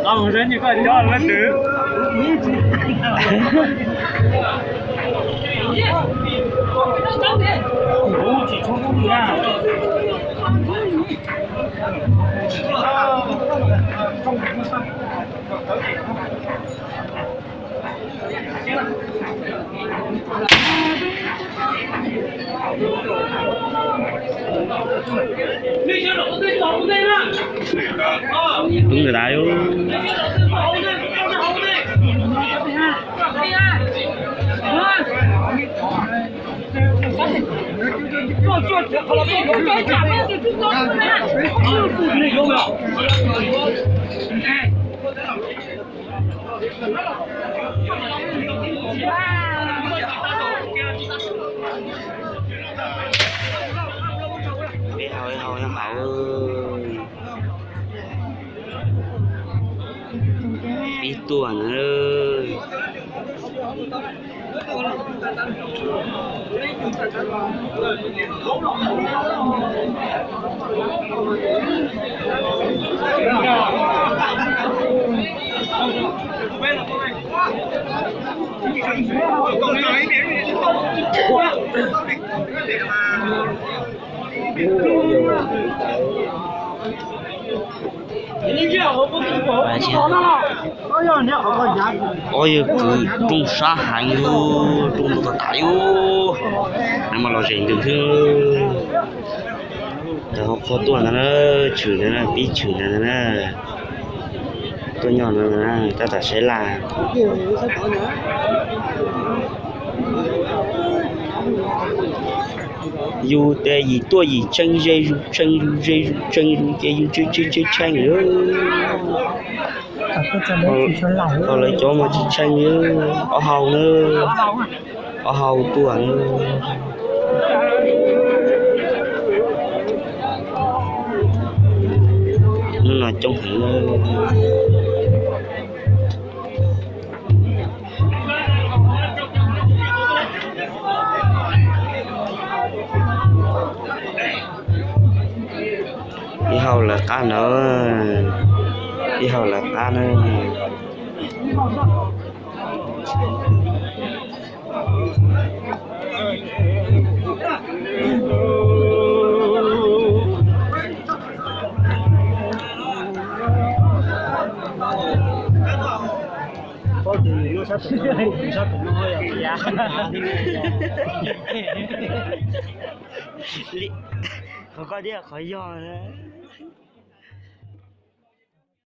Còn đến như có cho nó được. Ủa chỉ không có gì à. Đúng người ta vô. Biết thôi em hậu ơi. Biết tuần ơi. Ôi cứ trung sát hành vô trung tàu tải vô nhưng mà lo chuyện được chứ họ có tuần nó chửi nó biết chửi nó tôi nhỏ nó ta ta sẽ là dù để gì tôi gì chân dây chân cái chân nữa họ lấy cho mà chân nữa ở hầu nữa ở hầu tuần nữa nó là trong hình đi hầu là ta nữa đi hầu là ta nữa không có đi khỏi do nữa